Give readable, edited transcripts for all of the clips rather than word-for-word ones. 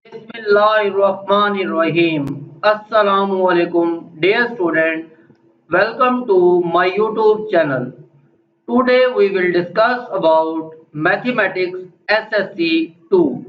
Bismillahirrahmanirrahim. Assalam O Alikum. Dear student, welcome to my YouTube channel. Today we will discuss about Mathematics SSC 2.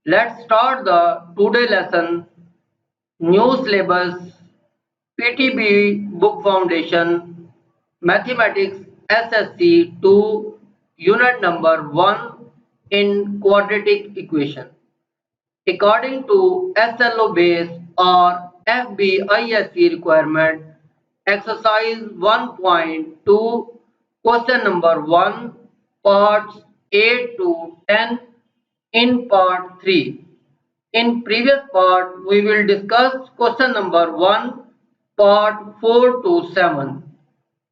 Let's start the today lesson. New syllabus, PTB Book Foundation, Mathematics SSC 2, Unit number 1 in Quadratic Equation. According to SLO base or FBISC requirement, exercise 1.2, question number 1, parts 8 to 10 in part 3. In previous part, we will discuss question number 1, part 4 to 7.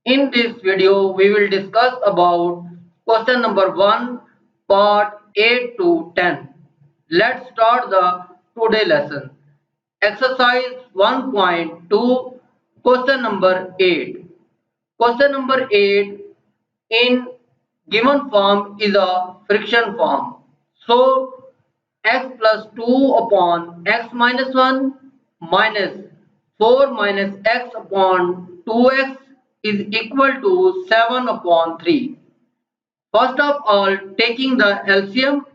In this video, we will discuss about question number 1, part 8 to 10. Let's start the today lesson. Exercise 1.2, question number 8. Question number 8 in given form is a fraction form. So, x plus 2 upon x minus 1 minus 4 minus x upon 2x is equal to 7 upon 3. First of all, taking the LCM,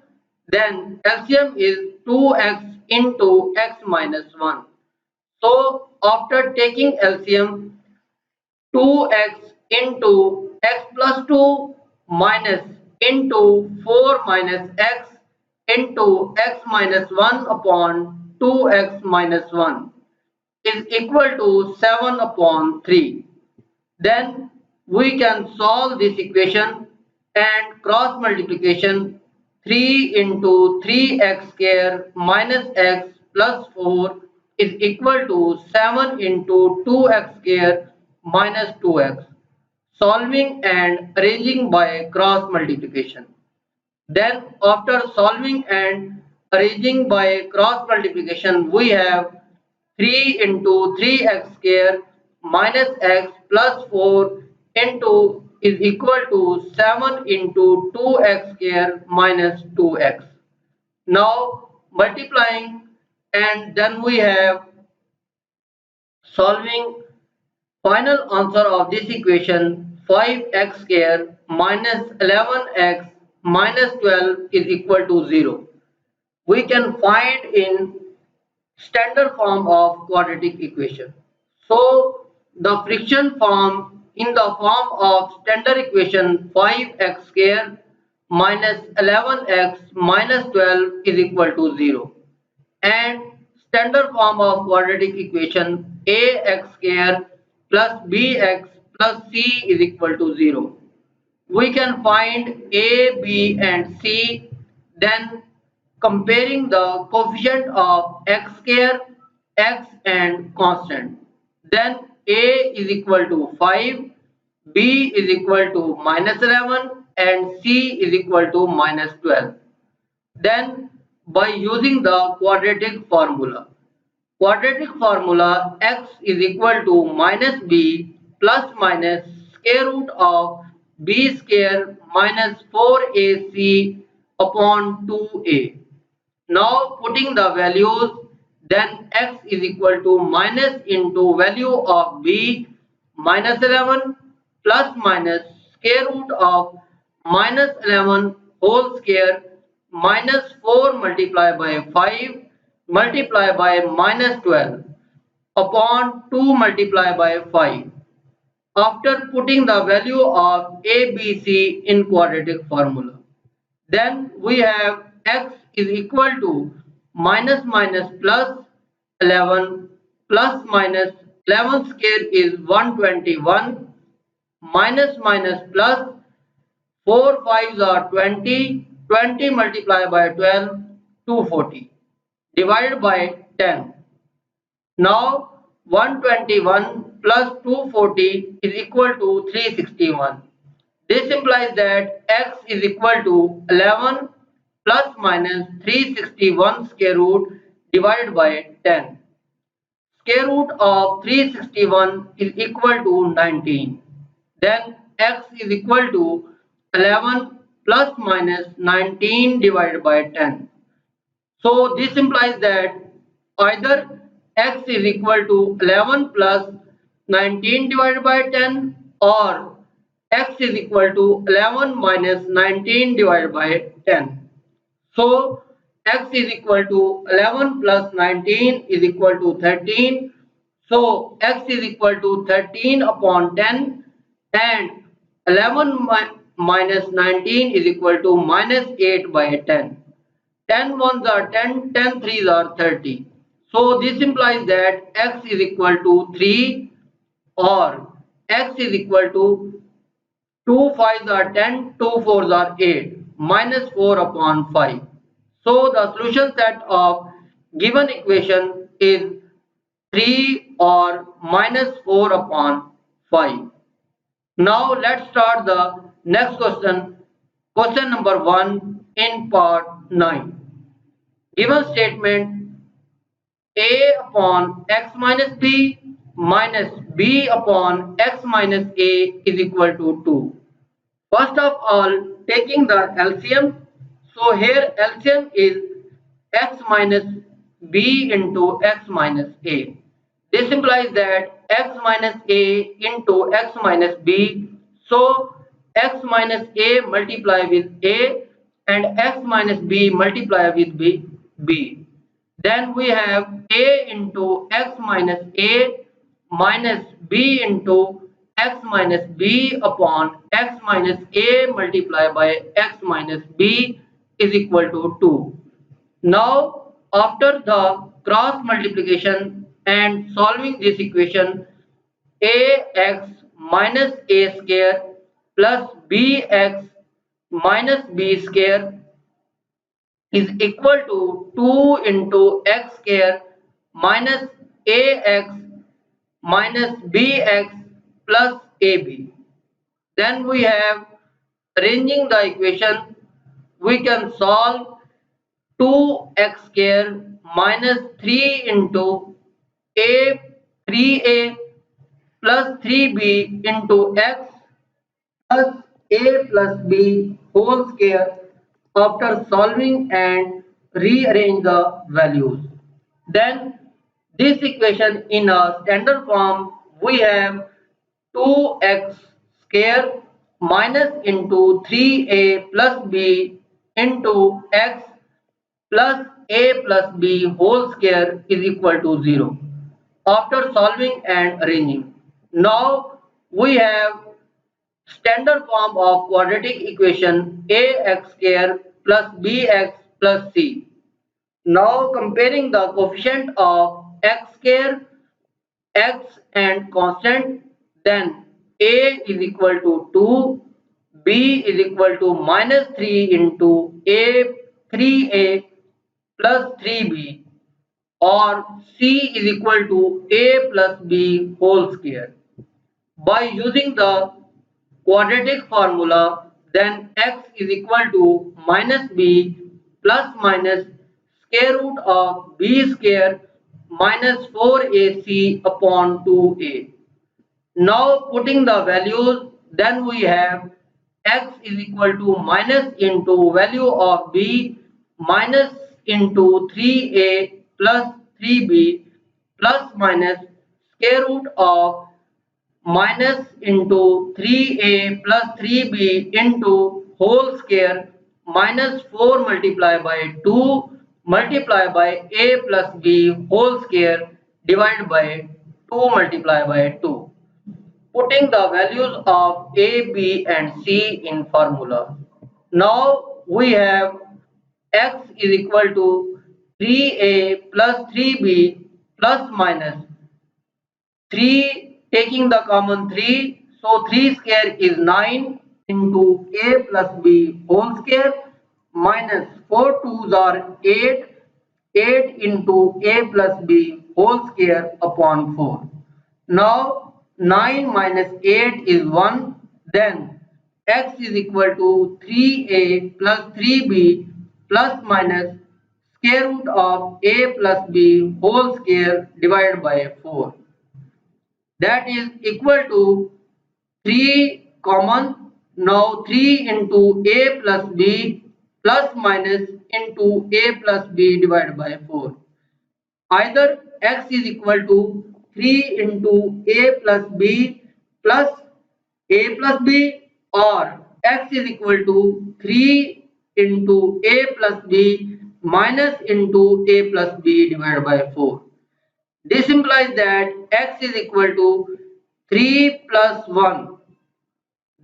then LCM is 2x into x minus 1. So, after taking LCM, 2x into x plus 2 minus into 4 minus x into x minus 1 upon 2x minus 1 is equal to 7 upon 3. Then we can solve this equation and cross multiplication. 3 into 3x square minus x plus 4 is equal to 7 into 2x square minus 2x. Solving and arranging by cross multiplication. Then after solving and arranging by cross multiplication, we have 3 into 3x square minus x plus 4 into is equal to 7 into 2x square minus 2x. Now multiplying, and then we have solving. Final answer of this equation, 5x square minus 11x minus 12 is equal to 0. We can find in standard form of quadratic equation. So the fraction form in the form of standard equation, 5x square minus 11x minus 12 is equal to 0, and standard form of quadratic equation, ax square plus bx plus c is equal to 0. We can find a, b and c, then comparing the coefficient of x square, x and constant. Then a is equal to 5, b is equal to minus 11 and c is equal to minus 12. Then by using the quadratic formula. Quadratic formula, x is equal to minus b plus minus square root of b square minus 4ac upon 2a. Now putting the values, then x is equal to minus into value of b minus 11 plus minus square root of minus 11 whole square minus 4 multiplied by 5 multiplied by minus 12 upon 2 multiplied by 5. After putting the value of a, b, c in quadratic formula, then we have x is equal to minus minus plus 11 plus minus 11 square is 121 minus minus plus 4 5s are 20, 20 multiplied by 12, 240 divided by 10. Now 121 plus 240 is equal to 361. This implies that x is equal to 11 plus minus 361 square root divided by 10. Square root of 361 is equal to 19. Then x is equal to 11 plus minus 19 divided by 10. So this implies that either x is equal to 11 plus 19 divided by 10 or x is equal to 11 minus 19 divided by 10. So x is equal to 11 plus 19 is equal to 13. So x is equal to 13 upon 10 and 11 minus 19 is equal to minus 8 by 10. 10 ones are 10, 10 threes are 30. So this implies that x is equal to 3 or x is equal to 2 5s are 10, 2 4s are 8, minus 4 upon 5. So the solution set of given equation is 3 or minus 4 upon 5. Now let's start the next question, question number 1 in part 9. Given statement a upon x minus b minus b upon x minus a is equal to 2. First of all, taking the LCM. So here LCM is x minus b into x minus a. This implies that x minus a into x minus b. So x minus a multiply with a and x minus b multiply with b. Then we have a into x minus a minus b into x minus b upon x minus a multiplied by x minus b is equal to 2. Now, after the cross multiplication and solving this equation, ax minus a square plus bx minus b square is equal to 2 into x square minus ax minus bx plus ab. Then we have arranging the equation, we can solve 2x square minus 3 into a 3a plus 3b into x plus a plus b whole square after solving and rearrange the values. Then this equation in a standard form we have 2x square minus into 3a plus b into x plus a plus b whole square is equal to 0 after solving and arranging. Now we have standard form of quadratic equation ax square plus bx plus c. Now comparing the coefficient of x square, x and constant, then a is equal to 2, b is equal to minus 3 into a 3a plus 3b or c is equal to a plus b whole square. By using the quadratic formula, then x is equal to minus b plus minus square root of b square minus 4ac upon 2a. Now putting the values, then we have x is equal to minus into value of b minus into 3a plus 3b plus minus square root of minus into 3a plus 3b into whole square minus 4 multiplied by 2 multiplied by a plus b whole square divided by 2 multiplied by 2. Putting the values of a, b and c in formula. Now we have x is equal to 3a plus 3b plus minus 3 taking the common 3, so 3 square is 9 into a plus b whole square minus 4 twos are 8, 8 into a plus b whole square upon 4. Now 9 minus 8 is 1, then x is equal to 3a plus 3b plus minus square root of a plus b whole square divided by 4. That is equal to 3 common. Now 3 into a plus b plus minus into a plus b divided by 4. Either x is equal to 3 into a plus b plus a plus b, or x is equal to 3 into a plus b minus into a plus b divided by 4. This implies that x is equal to 3 plus 1,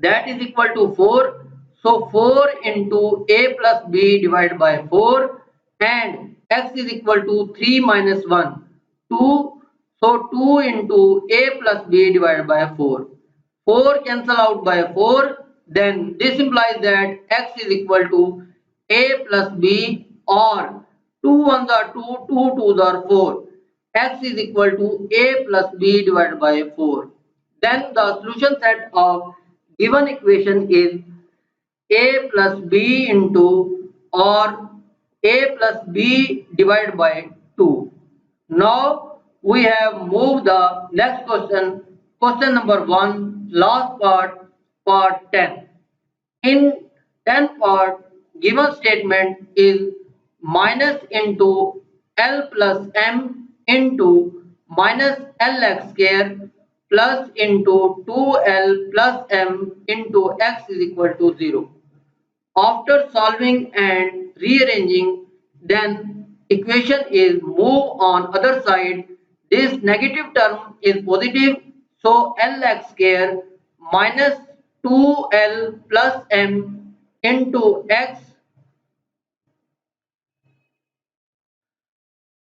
that is equal to 4. So 4 into a plus b divided by 4, and x is equal to 3 minus 1, 2. So 2 into a plus b divided by 4. 4 cancel out by 4. Then this implies that x is equal to a plus b, or 2 ones are 2, 2 twos are 4. X is equal to a plus b divided by 4. Then the solution set of given equation is a plus b into, or a plus b divided by 2. Now we have moved the next question, question number 1, last part, part 10. In 10 part, given statement is minus into L plus M into minus Lx square plus into 2L plus M into x is equal to 0. After solving and rearranging, then equation is move on other side. This negative term is positive, so Lx square minus 2L plus M into x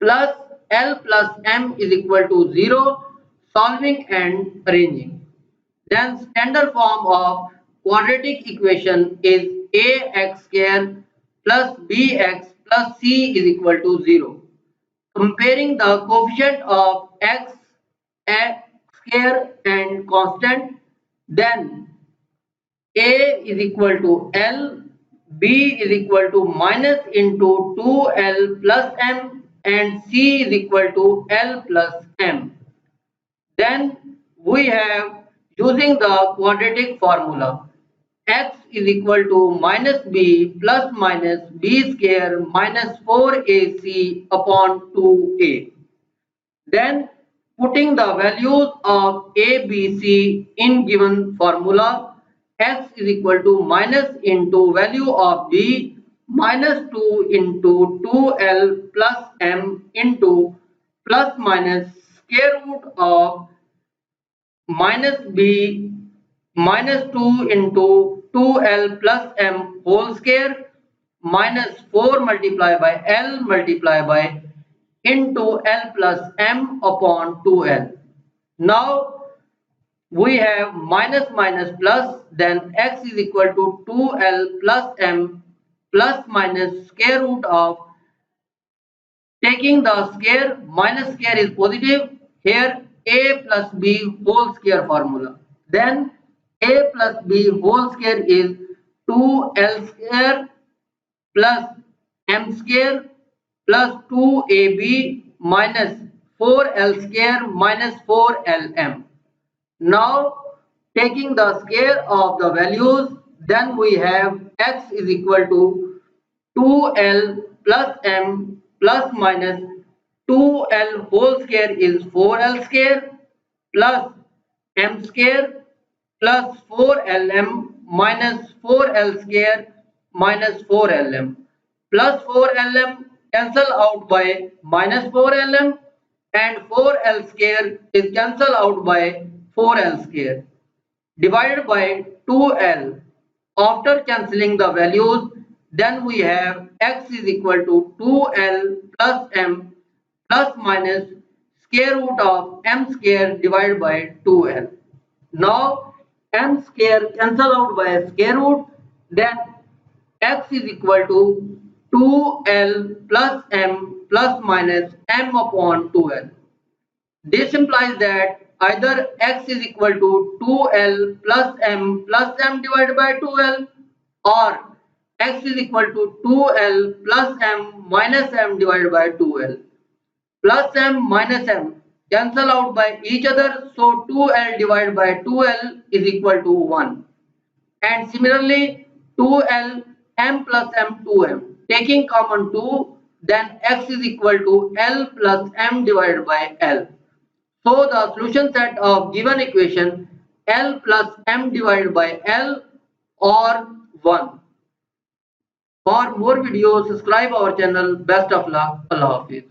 plus L plus M is equal to 0, solving and arranging. Then standard form of quadratic equation is ax square plus bx plus c is equal to 0. Comparing the coefficient of x square and constant, then a is equal to L, b is equal to minus into 2L plus m, and c is equal to L plus m. Then we have, using the quadratic formula, x is equal to minus b plus minus b square minus 4ac upon 2a. Then putting the values of a, b, c in given formula, x is equal to minus into value of b minus 2 into 2l plus m into plus minus square root of minus b minus 2 into 2l plus m whole square minus 4 multiplied by l multiplied by into l plus m upon 2l. Now we have minus minus plus, then x is equal to 2l plus m plus minus square root of, taking the square, minus square is positive, here a plus b whole square formula. Then a plus b whole square is 2l square plus m square plus 2ab minus 4l square minus 4lm. Now taking the square of the values, then we have x is equal to 2l plus m plus minus 2l whole square is 4l square plus m square plus 4lm minus 4l square minus 4lm plus 4lm cancel out by minus 4lm, and 4l square is cancel out by 4l square divided by 2l. After cancelling the values, then we have x is equal to 2l plus m plus minus square root of m square divided by 2l. Now m square cancel out by square root, then x is equal to 2l plus m plus minus m upon 2l. This implies that either x is equal to 2l plus m divided by 2l, or x is equal to 2l plus m minus m divided by 2l. Plus m minus m cancel out by each other, so 2l divided by 2l is equal to 1. And similarly 2l m plus m 2m. Taking common 2, then x is equal to L plus m divided by L. So the solution set of given equation L plus m divided by L or 1. For more videos, subscribe our channel. Best of luck. Allah Hafiz.